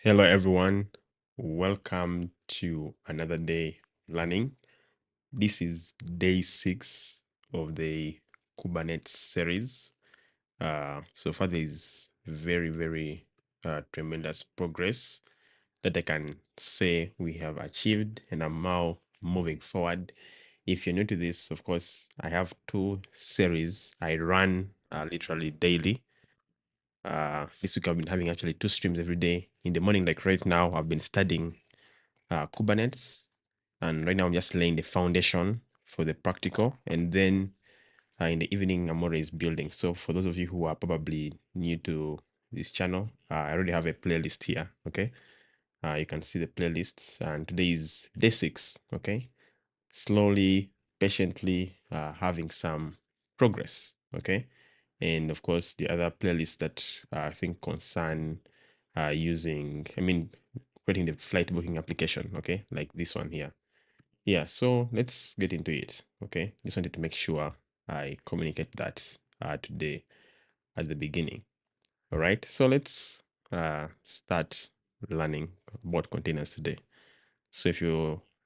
Hello, everyone. Welcome to another day learning. This is day 6 of the Kubernetes series. So far, there is very tremendous progress that I can say we have achieved, and I'm now moving forward. If you're new to this, of course, I have 2 series I run literally daily. This week I've been having actually 2 streams every day. In the morning, like right now, I've been studying Kubernetes, and right now I'm just laying the foundation for the practical, and then in the evening I'm always building. So for those of you who are probably new to this channel, I already have a playlist here. Okay, you can see the playlist, and today is day 6. Okay, slowly, patiently having some progress. Okay, and of course the other playlists that I think concern creating the flight booking application. Okay, like this one here. Yeah, so let's get into it. Okay, just wanted to make sure I communicate that today at the beginning. All right, so let's start learning about containers today. So if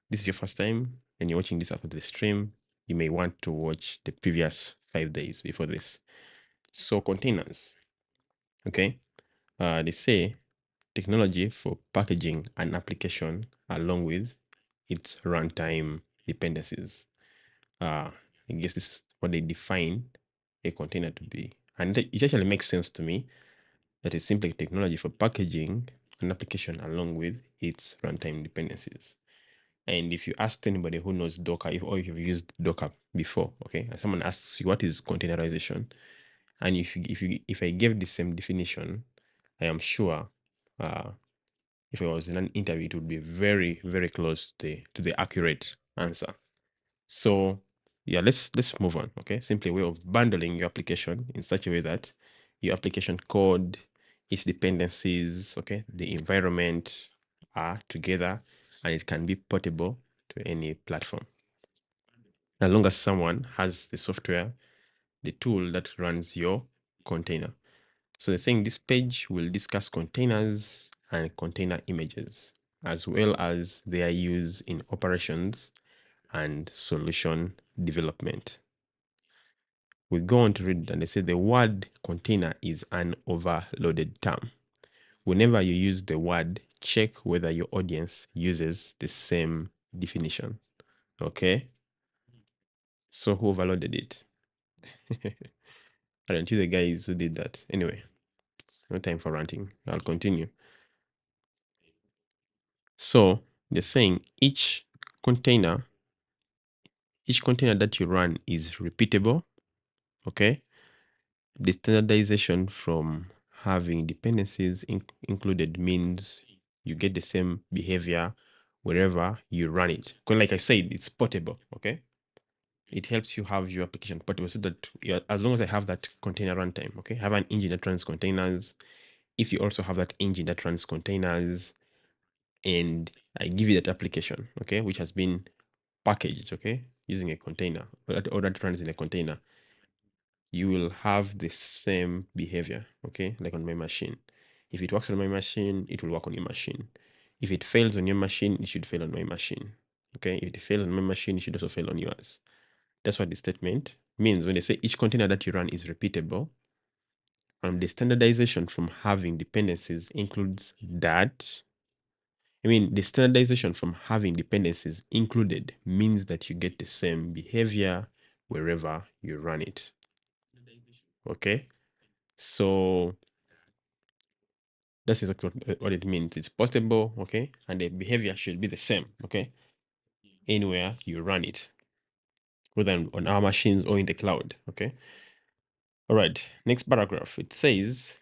this is your first time and you're watching this after the stream, you may want to watch the previous 5 days before this. So containers, okay? They say technology for packaging an application along with its runtime dependencies. I guess this is what they define a container to be. And it actually makes sense to me that it's simply technology for packaging an application along with its runtime dependencies. And if you ask anybody who knows Docker, or if you've used Docker before, okay, and someone asks you what is containerization, and if I gave the same definition, I am sure, if I was in an interview, it would be very close to the accurate answer. So yeah, let's move on. Okay, simply a way of bundling your application in such a way that your application code, its dependencies, okay, the environment are together, and it can be portable to any platform. As long as someone has the software, the tool that runs your container. So they're saying this page will discuss containers and container images, as well as their use in operations and solution development. We go on to read, and they say the word container is an overloaded term. Whenever you use the word, check whether your audience uses the same definition. Okay? So who overloaded it? Aren't you the guys who did that? Anyway, no time for ranting. I'll continue. So they're saying each container that you run is repeatable. Okay? The standardization from having dependencies included means you get the same behavior wherever you run it. Because like I said, it's portable, okay? It helps you have your application portable so that as long as I have that container runtime, okay? I have an engine that runs containers. If you also have that engine that runs containers, and I give you that application, okay, which has been packaged, okay, using a container, or that runs in a container, you will have the same behavior, okay, like on my machine. If it works on my machine, it will work on your machine. If it fails on your machine, it should fail on my machine. Okay, if it fails on my machine, it should also fail on yours. That's what the statement means when they say each container that you run is repeatable. And the standardization from having dependencies includes that. The standardization from having dependencies included means that you get the same behavior wherever you run it. Okay, so that's exactly what it means. It's portable, okay, and the behavior should be the same, okay, anywhere you run it, whether on our machines or in the cloud, okay. All right, next paragraph. It says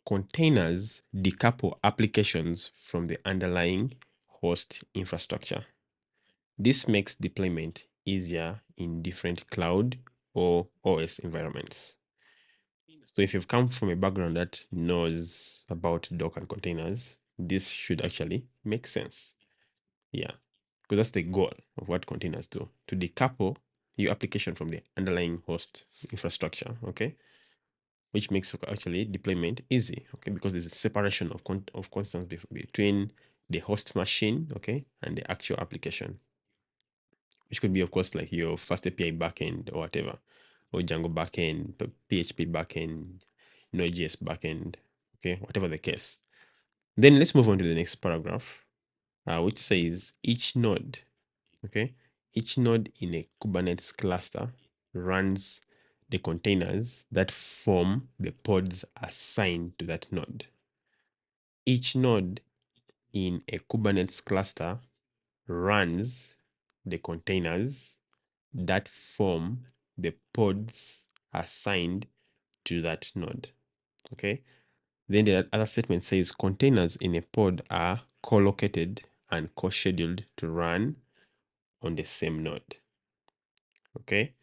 containers decouple applications from the underlying host infrastructure. This makes deployment easier in different cloud or OS environments. So if you've come from a background that knows about Docker and containers, this should actually make sense. Yeah, because that's the goal of what containers do, to decouple your application from the underlying host infrastructure, okay? which makes actually deployment easy, okay, because there's a separation of constants between the host machine, okay, and the actual application, which could be, of course, like your Fast API backend or whatever, or Django backend, PHP backend, Node.js backend, okay, whatever the case. Then let's move on to the next paragraph, which says each node, okay, each node in a Kubernetes cluster runs the containers that form the pods assigned to that node. Each node in a Kubernetes cluster runs the containers that form the pods assigned to that node. Okay. Then the other statement says containers in a pod are co-located and co-scheduled to run on the same node. Okay.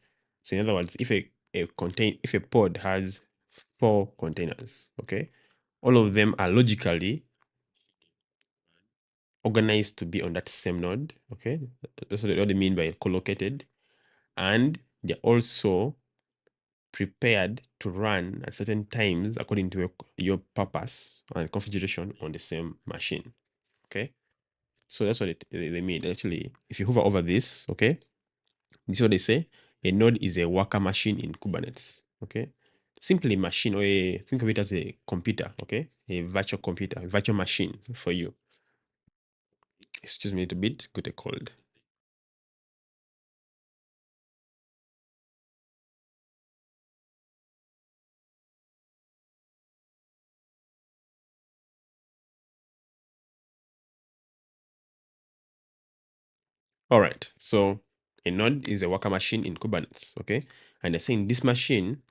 So in other words, if a pod has 4 containers, okay, all of them are logically organized to be on that same node. Okay. That's what they mean by co-located. And they're also prepared to run at certain times according to your purpose and configuration on the same machine. Okay. So that's what they mean. Actually, if you hover over this, okay, this is what they say. A node is a worker machine in Kubernetes. Okay. Simply machine, or think of it as a computer, okay? A virtual computer, a virtual machine for you. Excuse me a little bit, got a cold. All right. So a node is a worker machine in Kubernetes, okay? And they're saying this machine,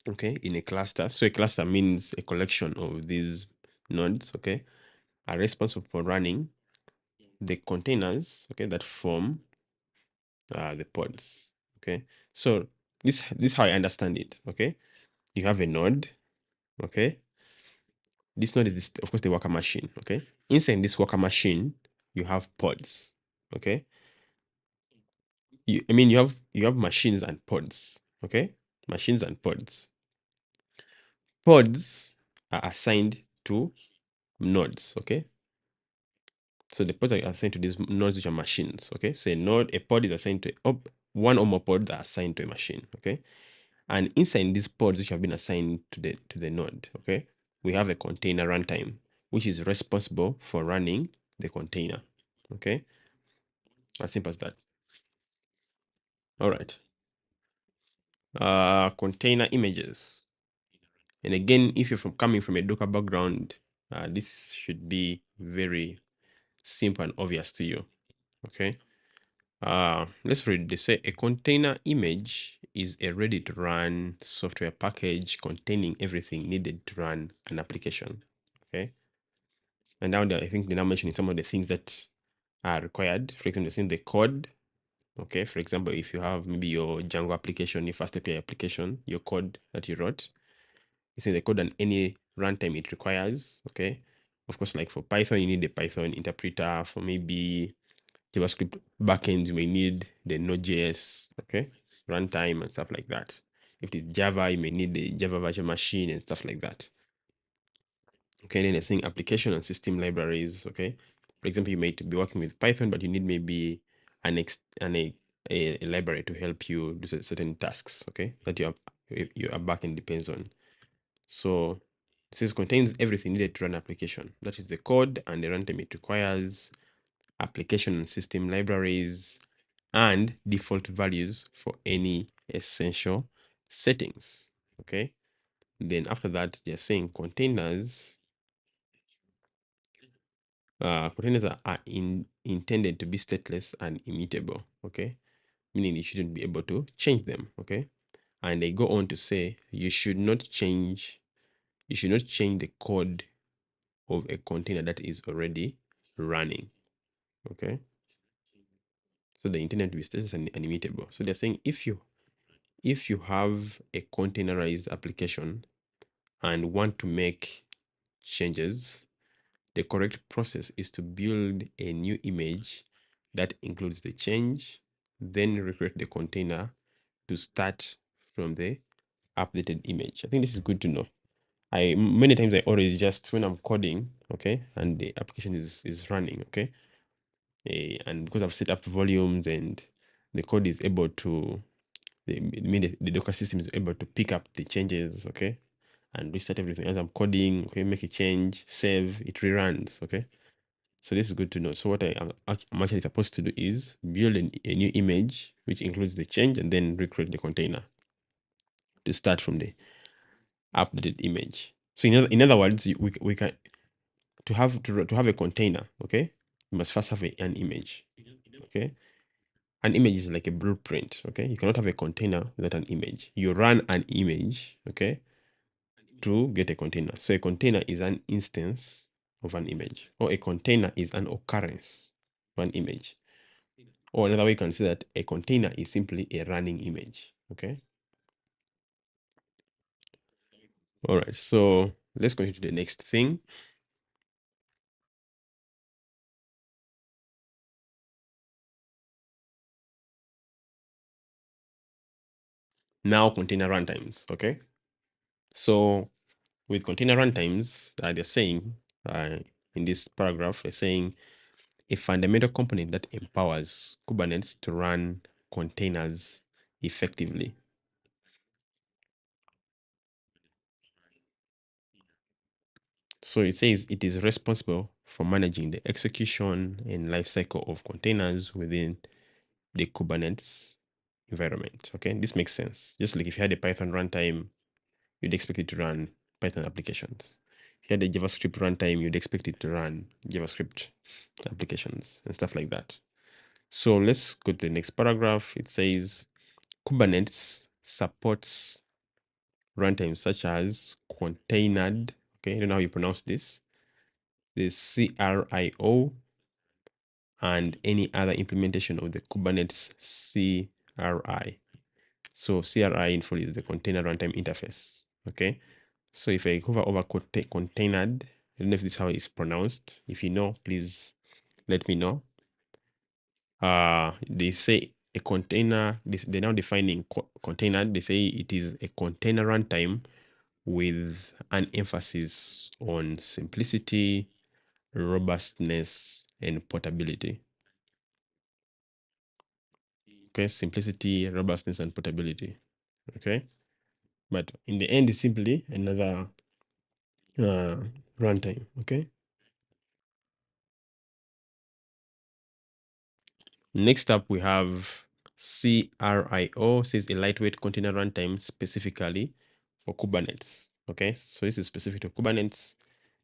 okay, in a cluster. So a cluster means a collection of these nodes, okay, are responsible for running the containers, okay, that form the pods, okay. So this is how I understand it, okay. You have a node, okay. This node is this, of course, the worker machine, okay. Inside this worker machine, you have pods, okay. I mean, you have machines and pods, okay. Machines and pods. Pods are assigned to nodes, okay. So the pods are assigned to these nodes, which are machines, okay. So a pod is assigned to one or more pods are assigned to a machine, okay. And inside these pods, which have been assigned to the node, okay, we have a container runtime, which is responsible for running the container, okay. As simple as that. All right. Container images. And again, if you're coming from a Docker background, this should be very simple and obvious to you. Okay. Let's read. They say a container image is a ready to run software package containing everything needed to run an application. Okay. And now I think they're now mentioning some of the things that are required. For example, they're saying the code. Okay. For example, if you have maybe your Django application, your Fast API application, your code that you wrote, it's in the code and any runtime it requires. Okay. Of course, like for Python, you need a Python interpreter. For maybe JavaScript backends, you may need the Node.js, okay, runtime and stuff like that. If it's Java, you may need the Java virtual machine and stuff like that. Okay, then they're saying application and system libraries. Okay, for example, you might be working with Python, but you need maybe a library to help you do certain tasks. Okay, that your backend depends on. So this contains everything needed to run an application. That is the code and the runtime it requires, application and system libraries, and default values for any essential settings. Okay. Then after that, they're saying containers are intended to be stateless and immutable. Okay. Meaning you shouldn't be able to change them. Okay. And they go on to say you should not change the code of a container that is already running. Okay. So they intended to be stateless and immutable. So they're saying if you have a containerized application and want to make changes, the correct process is to build a new image that includes the change, then recreate the container to start from the updated image. I think this is good to know. Many times I always just when I'm coding, okay, and the application is running, okay, and because I've set up volumes and the code is able to, the Docker system is able to pick up the changes, okay, and reset everything as I'm coding, okay, make a change, save, it reruns, okay. So this is good to know. So what I'm actually supposed to do is build a new image which includes the change and then recreate the container to start from the updated image. So in other words, we can to have a container, okay, you must first have an image, okay. An image is like a blueprint, okay. You cannot have a container without an image. You run an image, okay, to get a container. So a container is an instance of an image, or a container is an occurrence of an image. Or another way you can say that a container is simply a running image, okay. All right, so let's go into the next thing. Now container runtimes, okay. So with container runtimes, they're saying in this paragraph, they're saying a fundamental component that empowers Kubernetes to run containers effectively. So it says it is responsible for managing the execution and lifecycle of containers within the Kubernetes environment. Okay, this makes sense. Just like if you had a Python runtime, you'd expect it to run Python applications. If you had a JavaScript runtime, you'd expect it to run JavaScript applications and stuff like that. So let's go to the next paragraph. It says Kubernetes supports runtimes such as containered. Okay, I don't know how you pronounce this. The CRI-O and any other implementation of the Kubernetes CRI. So CRI in full is the container runtime interface. Okay. So if I hover over containered, I don't know if this is how it's pronounced. If you know, please let me know. They say a container, they're now defining container. They say it is a container runtime with an emphasis on simplicity, robustness, and portability. Okay, simplicity, robustness, and portability. Okay, but in the end, it's simply another runtime. Okay. Next up, we have CRI-O, says a lightweight container runtime specifically for Kubernetes. Okay, so this is specific to Kubernetes.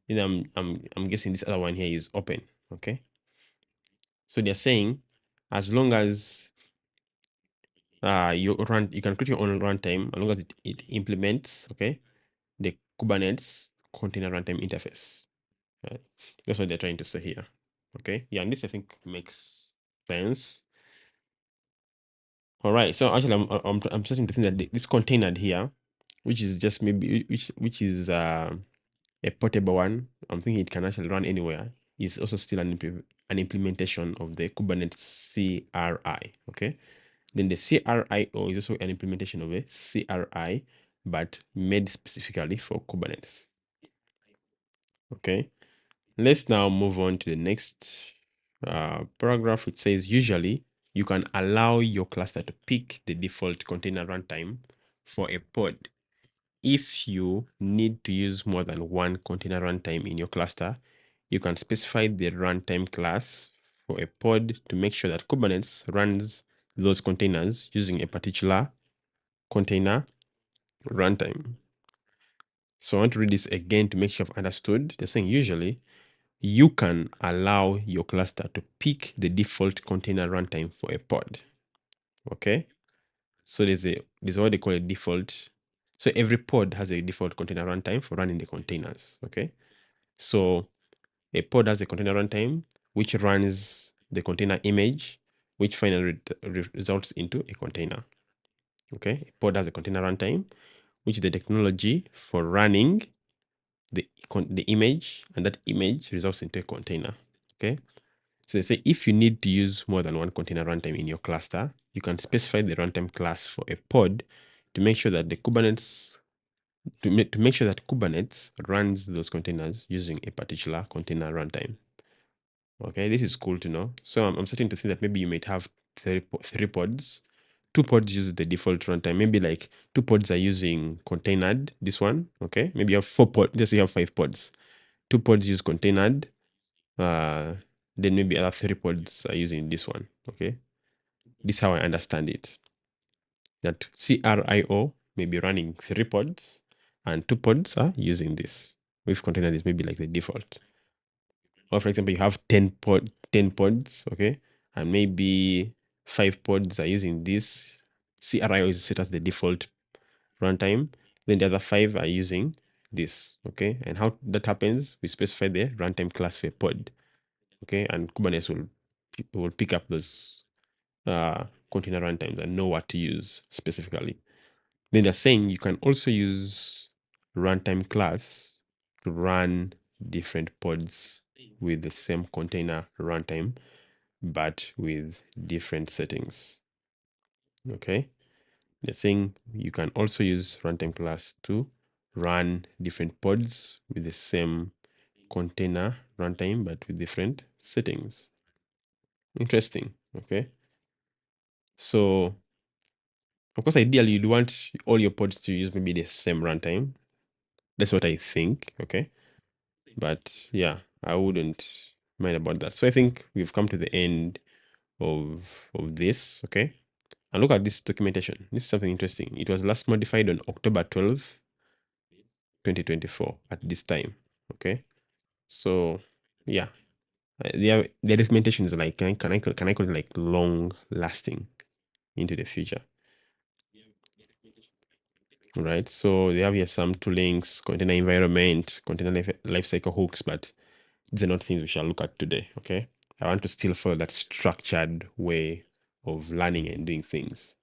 Then I'm guessing this other one here is open. Okay, so they're saying as long as you can create your own runtime as long as it implements, okay, the Kubernetes container runtime interface. Right? That's what they're trying to say here. Okay, yeah, and this I think makes sense. All right, so actually I'm starting to think that this container here, which is just maybe which is a portable one, I'm thinking it can actually run anywhere, is also still an implementation of the Kubernetes CRI. Okay, then the CRI-O is also an implementation of a CRI, but made specifically for Kubernetes. Okay, let's now move on to the next paragraph. It says usually you can allow your cluster to pick the default container runtime for a pod. If you need to use more than one container runtime in your cluster, you can specify the runtime class for a pod to make sure that Kubernetes runs those containers using a particular container runtime. So I want to read this again to make sure I've understood. They're saying usually you can allow your cluster to pick the default container runtime for a pod. Okay. So there's what they call a default. So every pod has a default container runtime for running the containers. Okay. So a pod has a container runtime which runs the container image, which finally results into a container. Okay. A pod has a container runtime, which is the technology for running the image, and that image results into a container. Okay. So they say if you need to use more than one container runtime in your cluster, you can specify the runtime class for a pod to make sure that the Kubernetes to make sure that Kubernetes runs those containers using a particular container runtime. Okay, this is cool to know. So I'm starting to think that maybe you might have three pods. Two pods use the default runtime. Maybe like two pods are using containered, this one. Okay, maybe you have four pods. Let's say you have 5 pods. Two pods use containered. Then maybe other 3 pods are using this one. Okay, this is how I understand it. That CRI-O may be running 3 pods, and 2 pods are using this. With container is maybe like the default. Or for example, you have 10 pods, okay, and maybe 5 pods are using this. CRI-O is set as the default runtime. Then the other 5 are using this, okay. And how that happens, we specify the runtime class for a pod, okay, and Kubernetes will pick up those container runtimes and know what to use specifically. Then they're saying you can also use RuntimeClass to run different pods with the same container runtime, but with different settings. Okay. They're saying you can also use RuntimeClass to run different pods with the same container runtime, but with different settings. Interesting. Okay. So, of course, ideally, you'd want all your pods to use maybe the same runtime. That's what I think. Okay. But yeah, I wouldn't mind about that. So I think we've come to the end of this. Okay. And look at this documentation. This is something interesting. It was last modified on October 12, 2024 at this time. Okay. So yeah, the documentation is like, can I call it like long lasting into the future? Right. So they have here some two links, container environment, container lifecycle hooks, but these are not things we shall look at today. Okay. I want to still follow that structured way of learning and doing things.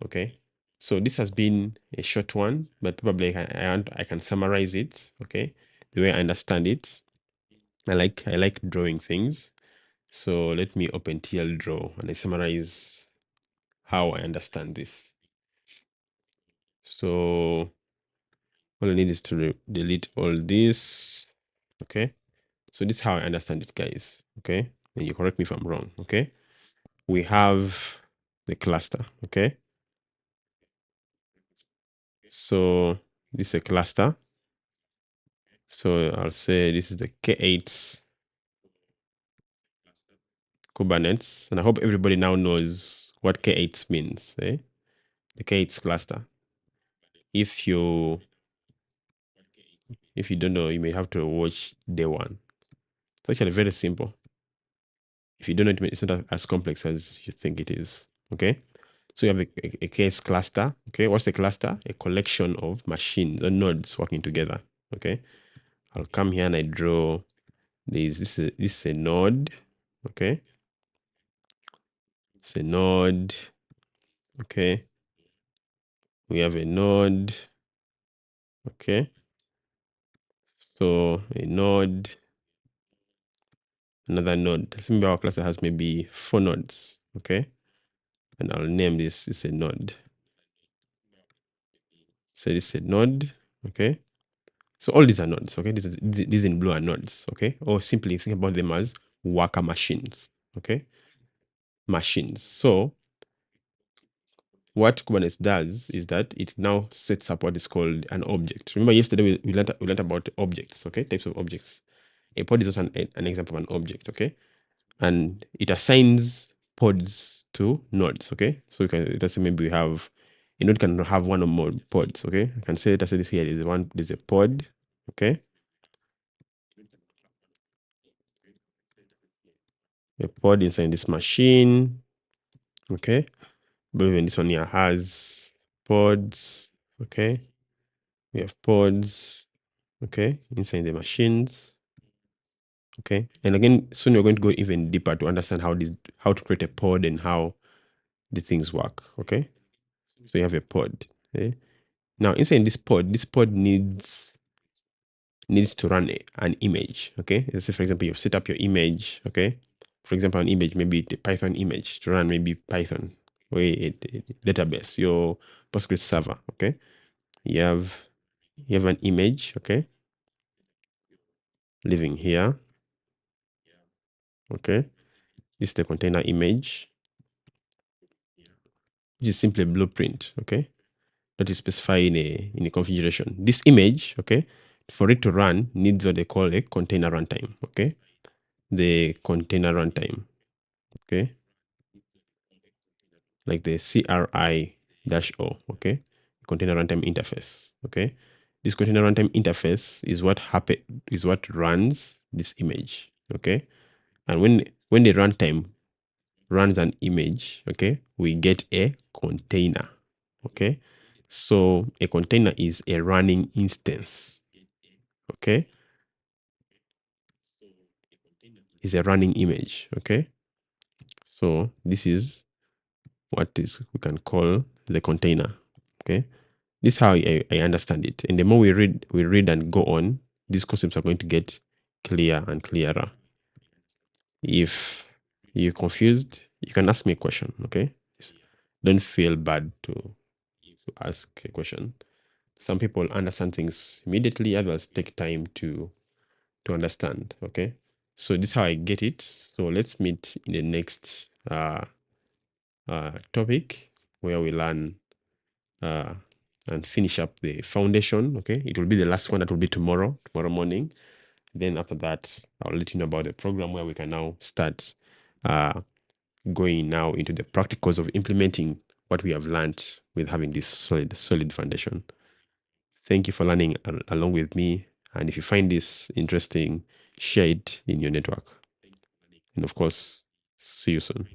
Okay. So this has been a short one, but probably I can summarize it. Okay. The way I understand it. I like drawing things. So let me open TL Draw and I summarize how I understand this. So all I need is to delete all this. Okay. So this is how I understand it, guys. Okay. And you correct me if I'm wrong. Okay. We have the cluster. Okay. So this is a cluster. So I'll say this is the K8 Kubernetes. And I hope everybody now knows what K8 means. Eh? The K8 cluster. If you don't know, you may have to watch day one. It's actually very simple. If you don't know it, it's not as complex as you think it is. Okay. So you have a case cluster. Okay. What's a cluster? A collection of machines or nodes working together. Okay. I'll come here and I draw this is a node. Okay. It's a node. Okay. We have a node. Okay. So a node, another node. Maybe our cluster has maybe 4 nodes. Okay. And I'll name this is a node. So this is a node. Okay. So all these are nodes. Okay. These in blue are nodes. Okay. Or simply think about them as worker machines. Okay. Machines. So what Kubernetes does is that it now sets up what is called an object. Remember yesterday we learned about objects. Okay. Types of objects. A pod is also an example of an object. Okay. And it assigns pods to nodes. Okay. So you can, let's say maybe we have a node can have one or more pods. Okay. I can say, let's say this here is there's a pod. Okay. A pod inside this machine. Okay. But even this one here has pods. Okay. We have pods. Okay. Inside the machines. Okay. And again, soon we're going to go even deeper to understand how to create a pod and how the things work. Okay. So you have a pod. Okay. Now inside this pod needs to run an image. Okay. Let's say for example, you've set up your image. Okay. For example, an image, maybe the Python image to run maybe Python. database, your Postgres server. Okay, you have an image. Okay, living here. Okay, this is the container image, which is simply a blueprint. Okay, that is specified in a configuration. This image, okay, for it to run, needs what they call a container runtime. Okay, the container runtime. Okay, like the CRI-O. Okay, container runtime interface. Okay, this container runtime interface is what runs this image. Okay, and when the runtime runs an image, okay, we get a container. Okay, so a container is a running instance. Okay, is a running image. Okay, so this is what is we can call the container. Okay, this is how I understand it. And the more we read and go on, these concepts are going to get clearer and clearer. If you're confused, you can ask me a question. Okay, don't feel bad to ask a question. Some people understand things immediately, others take time to understand. Okay, so this is how I get it. So let's meet in the next topic where we learn and finish up the foundation. Okay, it will be the last one. That will be tomorrow morning. Then after that, I'll let you know about the program where we can now start going now into the practicals of implementing what we have learned with having this solid foundation. Thank you for learning along with me. And if you find this interesting, share it in your network. And of course, see you soon.